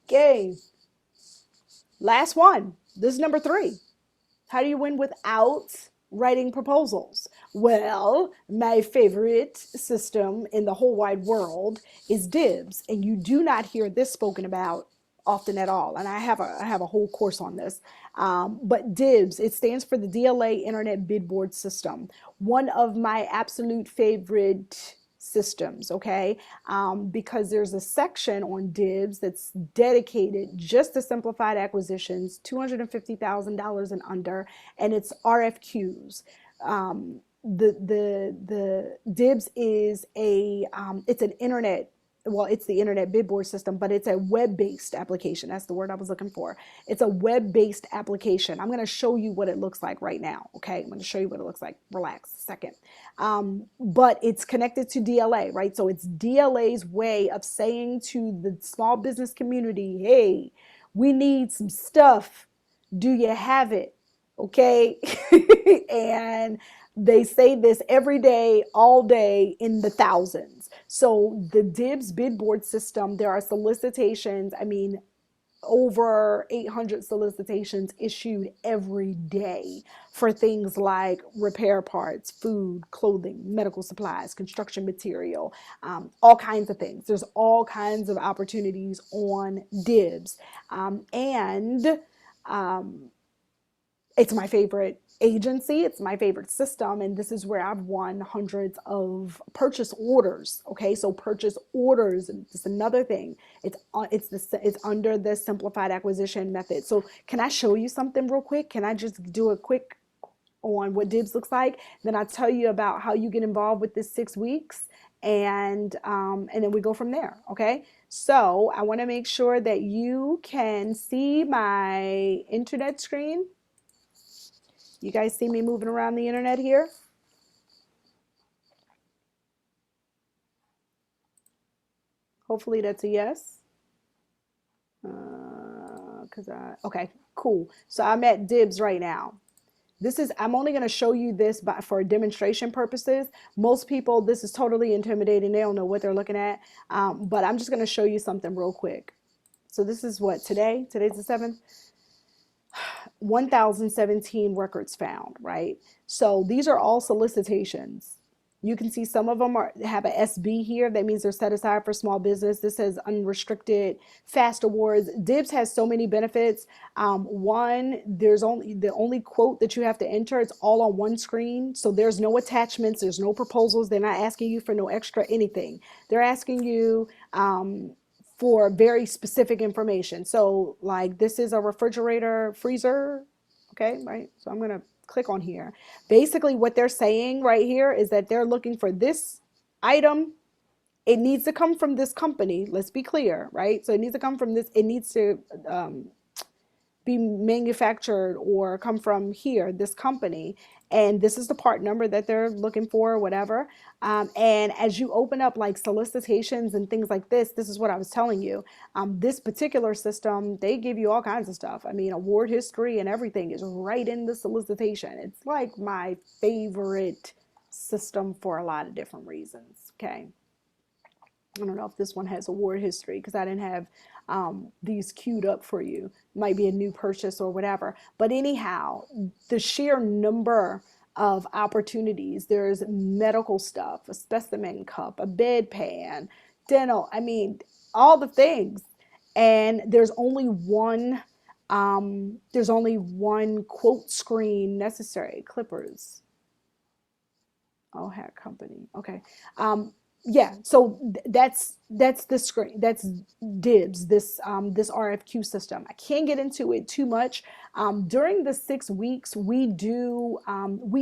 Okay. Last one. This is number 3. How do you win without writing proposals? Well, my favorite system in the whole wide world is DIBS, and you do not hear this spoken about often at all. And I have a whole course on this. But DIBS, it stands for the DLA Internet Bid Board System. One of my absolute favorite systems, okay? Because there's a section on DIBS that's dedicated just to simplified acquisitions, $250,000 and under, and it's RFQs. The DIBS is it's an internet, well, it's the internet bid board system, but it's a web-based application. That's the word I was looking for. It's a web-based application. I'm going to show you what it looks like right now. Okay, I'm going to show you what it looks like. Relax a second. But it's connected to DLA, right? So it's DLA's way of saying to the small business community, hey, we need some stuff. Do you have it? Okay. And they say this every day, all day, in the thousands. So the DIBS bid board system, there are solicitations. I mean, over 800 solicitations issued every day for things like repair parts, food, clothing, medical supplies, construction material, all kinds of things. There's all kinds of opportunities on DIBS. And it's my favorite agency, it's my favorite system, and this is where I've won hundreds of purchase orders. Okay, so purchase orders, and just another thing, it's under the simplified acquisition method. So can I show you something real quick? Can I just do a quick on what DIBS looks like? Then I'll tell you about how you get involved with this 6 weeks, and then we go from there. Okay, so I want to make sure that you can see my internet screen. You guys see me moving around the internet here? Hopefully that's a yes. Okay, cool. So I'm at DIBS right now. I'm only going to show you this for demonstration purposes. Most people, this is totally intimidating. They don't know what they're looking at. But I'm just going to show you something real quick. So this is what, today's the 7th? 1,017 records found, right? So these are all solicitations. You can see some of them have a SB here. That means they're set aside for small business. This says unrestricted fast awards. DIBS has so many benefits. One, there's only the only quote that you have to enter. It's all on one screen. So there's no attachments. There's no proposals. They're not asking you for no extra anything. They're asking you for very specific information. So like this is a refrigerator freezer. Okay, right? So I'm going to click on here. Basically what they're saying right here is that they're looking for this item. It needs to come from this company. Let's be clear, right? So it needs to come from this. It needs to be manufactured or come from here, this company. And this is the part number that they're looking for, whatever. And as you open up like solicitations and things like this is what I was telling you. This particular system, they give you all kinds of stuff. I mean, award history and everything is right in the solicitation. It's like my favorite system for a lot of different reasons. Okay. I don't know if this one has award history because I didn't have these queued up for you. Might be a new purchase or whatever. But anyhow, the sheer number of opportunities. There's medical stuff, a specimen cup, a bedpan, dental. I mean, all the things. And there's only one quote screen necessary. Clippers. Oh, hat company. Okay. Yeah, so that's the screen. That's DIBS. This RFQ system. I can't get into it too much. During the 6 weeks, we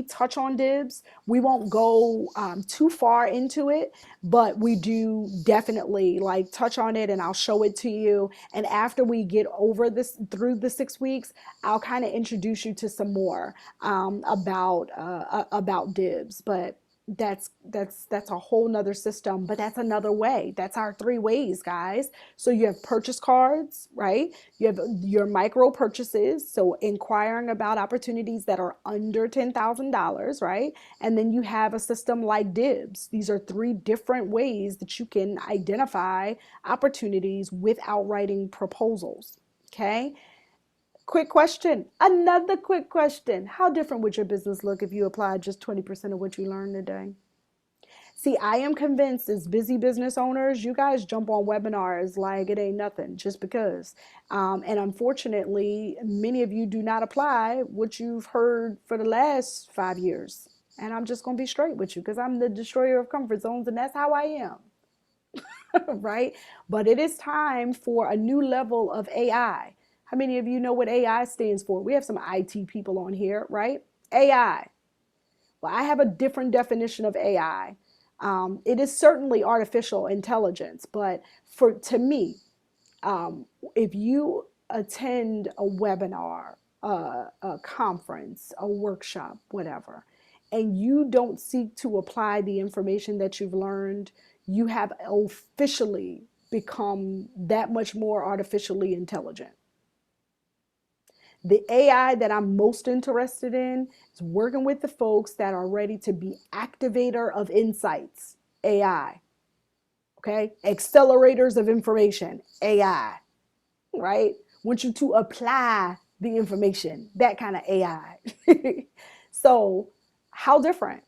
touch on DIBS. We won't go too far into it, but we do definitely like touch on it, and I'll show it to you. And after we get over this through the 6 weeks, I'll kind of introduce you to some more about DIBS. But that's a whole nother system, but that's another way. That's our 3 ways, guys. So you have purchase cards, right? You have your micro purchases, so inquiring about opportunities that are under $10,000, right? And then you have a system like DIBS. These are 3 different ways that you can identify opportunities without writing proposals. Okay. Quick question. Another quick question. How different would your business look if you applied just 20% of what you learned today? See, I am convinced as busy business owners, you guys jump on webinars like it ain't nothing just because. And unfortunately, many of you do not apply what you've heard for the last 5 years. And I'm just going to be straight with you because I'm the destroyer of comfort zones, and that's how I am. Right? But it is time for a new level of AI. How many of you know what AI stands for? We have some IT people on here, right? AI. Well, I have a different definition of AI. It is certainly artificial intelligence, but for to me, if you attend a webinar, a conference, a workshop, whatever, and you don't seek to apply the information that you've learned, you have officially become that much more artificially intelligent. The AI that I'm most interested in is working with the folks that are ready to be activator of insights, AI, okay? Accelerators of information, AI, right? Want you to apply the information, that kind of AI. So, how different?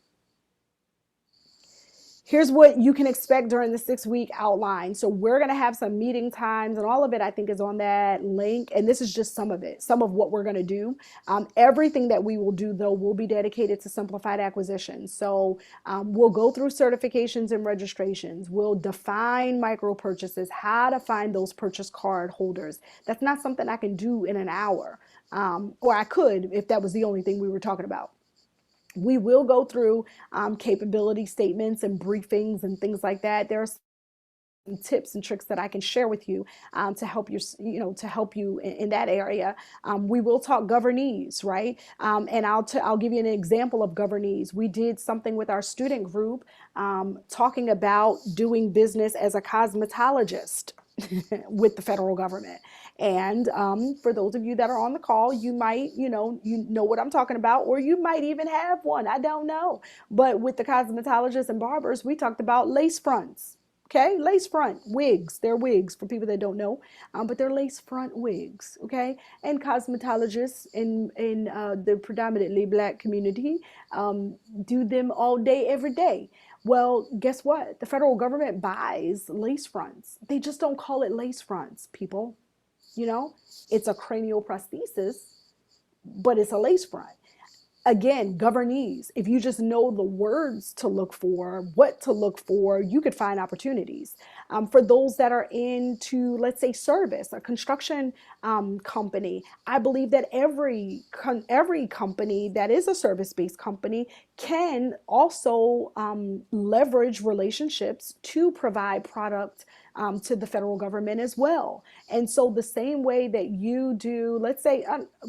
Here's what you can expect during the 6 week outline. So we're going to have some meeting times, and all of it I think is on that link. And this is just some of it, some of what we're going to do. Everything that we will do, though, will be dedicated to simplified acquisition. So we'll go through certifications and registrations. We'll define micro purchases, how to find those purchase card holders. That's not something I can do in an hour, or I could if that was the only thing we were talking about. We will go through capability statements and briefings and things like that. There are some tips and tricks that I can share with you to help you, to help you in that area. We will talk governese, right? And I'll give you an example of governese. We did something with our student group talking about doing business as a cosmetologist with the federal government. And for those of you that are on the call, you might, you know what I'm talking about, or you might even have one. I don't know. But with the cosmetologists and barbers, we talked about lace fronts. Okay, lace front wigs. They're wigs for people that don't know, but they're lace front wigs. Okay, and cosmetologists in the predominantly Black community do them all day, every day. Well, guess what? The federal government buys lace fronts. They just don't call it lace fronts, people. You know, it's a cranial prosthesis, but it's a lace front. Again, governese. If you just know the words to look for, what to look for, you could find opportunities. For those that are into, let's say, service, a construction company, I believe that every company that is a service-based company can also leverage relationships to provide product to the federal government as well. And so the same way that you do, let's say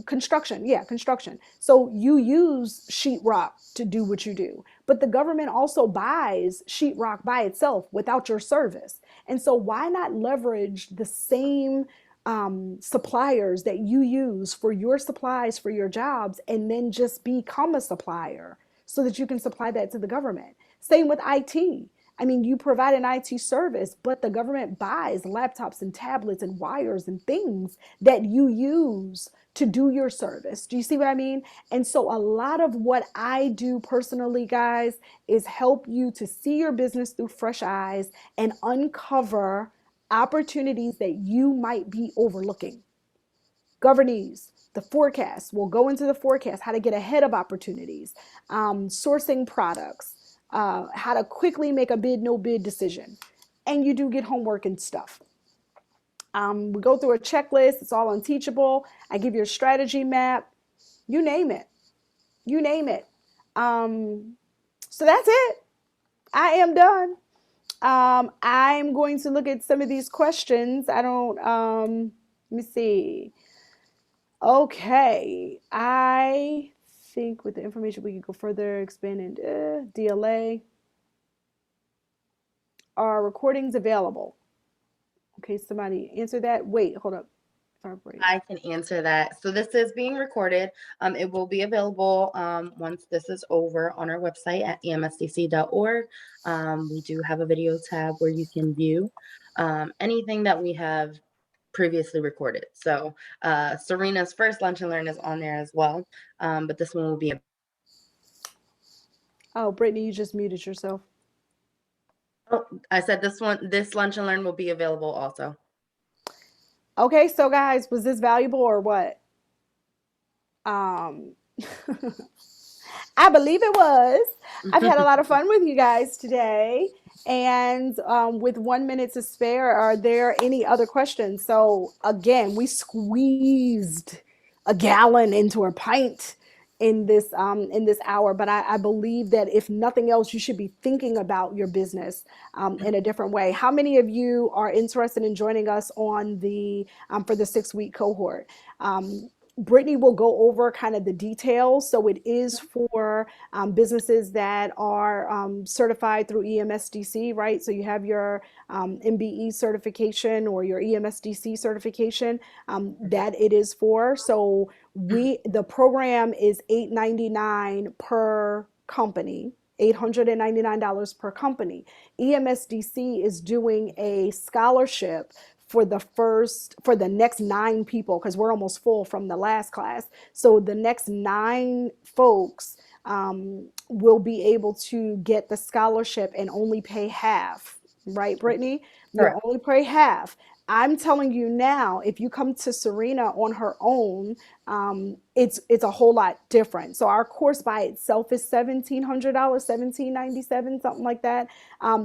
construction, yeah, construction. So you use sheetrock to do what you do, but the government also buys sheetrock by itself without your service. And so why not leverage the same suppliers that you use for your supplies for your jobs, and then just become a supplier so that you can supply that to the government? Same with IT. I mean, you provide an IT service, but the government buys laptops and tablets and wires and things that you use to do your service. Do you see what I mean? And so a lot of what I do personally, guys, is help you to see your business through fresh eyes and uncover opportunities that you might be overlooking. Governese, the forecast. We'll go into the forecast, how to get ahead of opportunities, sourcing products, how to quickly make a bid, no bid decision. And you do get homework and stuff. We go through a checklist. It's all unteachable. I give you a strategy map. You name it. You name it. So that's it. I am done. I'm going to look at some of these questions. I don't, let me see. Okay. I think with the information we can go further, expand and DLA. Are recordings available? Okay, somebody answer that. Wait, hold up. Sorry. I can answer that. So this is being recorded. It will be available once this is over on our website at emsdc.org. We do have a video tab where you can view anything that we have previously recorded. So Serena's first lunch and learn is on there as well, but this one will be. Oh, Brittany, you just muted yourself. Oh, I said this lunch and learn will be available also. Okay, so guys, was this valuable or what? Um, I believe it was. I've had a lot of fun with you guys today. And with 1 minute to spare, are there any other questions? So again, we squeezed a gallon into a pint in this hour, but I believe that if nothing else, you should be thinking about your business in a different way. How many of you are interested in joining us on the for the 6 week cohort? Brittany will go over kind of the details. So it is for businesses that are certified through EMSDC, right? So you have your MBE certification or your EMSDC certification that it is for. So the program is $899 per company. $899 per company. EMSDC is doing a scholarship for the next 9 people, because we're almost full from the last class. So the next 9 folks will be able to get the scholarship and only pay half, right, Brittany? You'll Correct. only pay half. I'm telling you now, if you come to Serena on her own, it's a whole lot different. So our course by itself is $1,700, $1,797, something like that.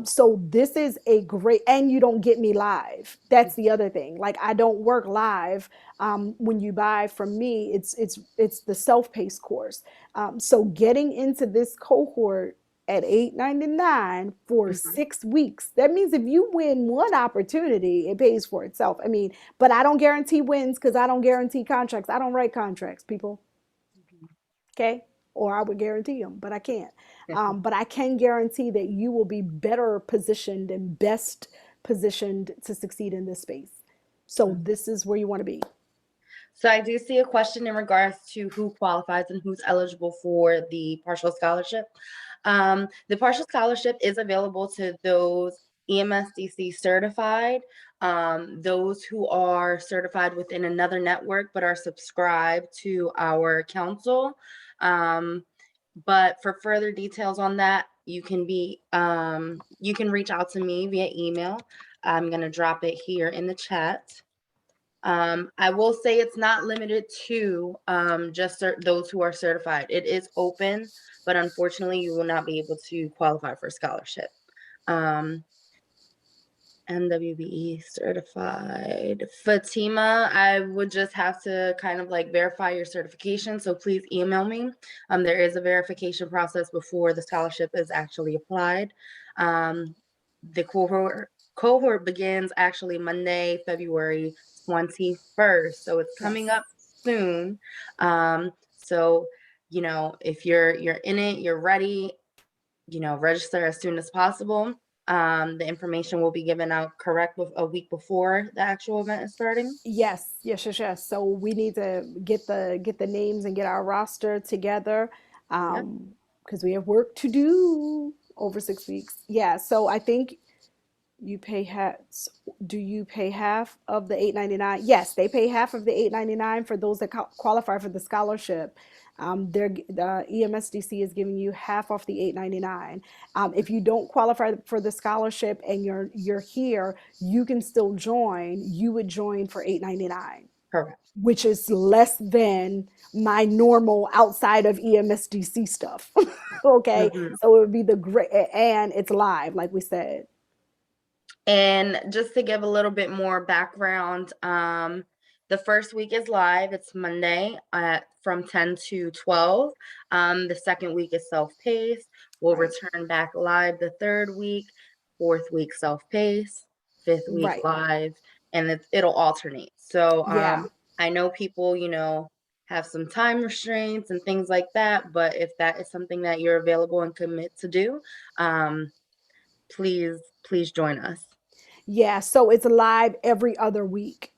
So this is a great, and you don't get me live. That's the other thing. Like I don't work live. When you buy from me, it's the self-paced course. So getting into this cohort at $899 for 6 weeks. That means if you win one opportunity, it pays for itself. I mean, but I don't guarantee wins because I don't guarantee contracts. I don't write contracts, people. Okay? Or I would guarantee them, but I can't. But I can guarantee that you will be better positioned and best positioned to succeed in this space. So this is where you want to be. So I do see a question in regards to who qualifies and who's eligible for the partial scholarship. The partial scholarship is available to those EMSDC certified, those who are certified within another network but are subscribed to our council. But for further details on that, you can reach out to me via email. I'm going to drop it here in the chat. I will say it's not limited to just those who are certified. It is open, but unfortunately, you will not be able to qualify for scholarship. NWBE certified. Fatima, I would just have to kind of like verify your certification. So please email me. There is a verification process before the scholarship is actually applied. The cohort begins actually Monday, February 21st. So it's coming up soon. So, if you're in it, you're ready, register as soon as possible. The information will be given out correct with a week before the actual event is starting. Yes. So we need to get the names and get our roster together Yep. because we have work to do over 6 weeks. Yeah. So I think you pay half. Do you pay half of the $899? Yes, they pay half of the $899 for those that qualify for the scholarship. The EMSDC is giving you half off the $899. If you don't qualify for the scholarship and you're here, you can still join. You would join for $899. Correct. which is less than my normal outside of EMSDC stuff. Okay. Mhm. So it would be the great, and it's live, like we said. And just to give a little bit more background, the first week is live. It's Monday from 10 to 12. The second week is self-paced. We'll Right. return back live the third week, fourth week self-paced, fifth week Right. live, and it'll alternate. So Yeah. I know people, have some time restraints and things like that, but if that is something that you're available and commit to do, um, please join us. Yeah. So it's live every other week.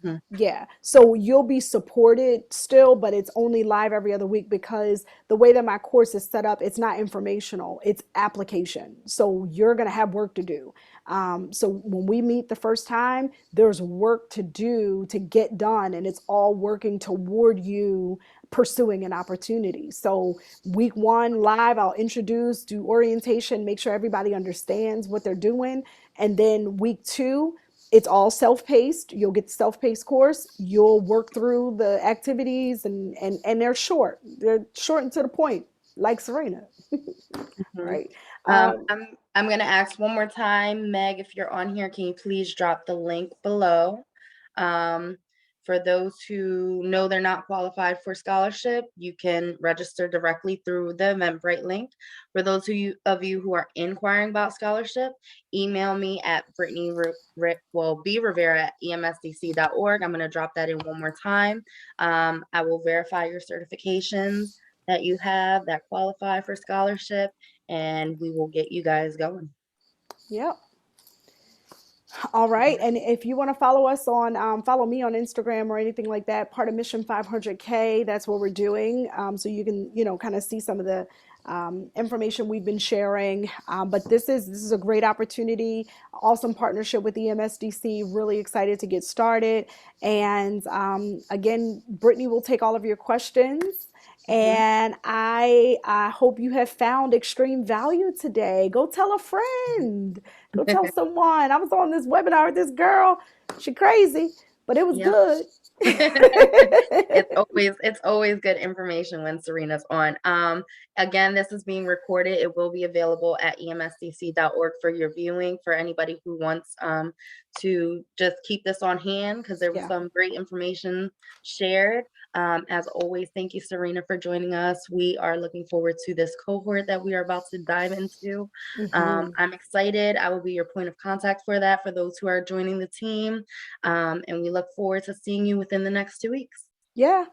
Mhm. Yeah. So you'll be supported still, but it's only live every other week because the way that my course is set up, it's not informational, it's application. So you're going to have work to do. So when we meet the first time, there's work to do to get done, and it's all working toward you pursuing an opportunity. So week one live, I'll introduce, do orientation, make sure everybody understands what they're doing. And then week two, it's all self-paced. You'll get the self-paced course. You'll work through the activities, and they're short. They're short and to the point, like Serena, Mhm. right? Um, Um, I'm gonna ask one more time, Meg, if you're on here, can you please drop the link below? Um, for those who know they're not qualified for scholarship, you can register directly through the Eventbrite link. For those of you who are inquiring about scholarship, email me at B Rivera at emsdc.org. I'm gonna drop that in one more time. I will verify your certifications that you have that qualify for scholarship, and we will get you guys going. yep. All right. And if you want to follow us on, follow me on Instagram or anything like that, part of Mission 500K, that's what we're doing. So you can, kind of see some of the information we've been sharing. But this is a great opportunity, awesome partnership with EMSDC. Really excited to get started. And again, Brittany will take all of your questions. Mhm. And I hope you have found extreme value today. Go tell a friend. Go tell someone. I was on this webinar with this girl. She crazy, but it was Yep. good. It's always good information when Serena's on. Again, this is being recorded. It will be available at emsdc.org for your viewing for anybody who wants to just keep this on hand because there was Yeah. some great information shared. As always, thank you, Serena, for joining us. We are looking forward to this cohort that we are about to dive into. Hmm. I'm excited. I will be your point of contact for that for those who are joining the team. And we look forward to seeing you within the next 2 weeks. Yeah.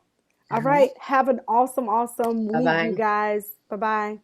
All All right. right. Have an awesome, awesome Bye week, you bye. guys. Bye bye.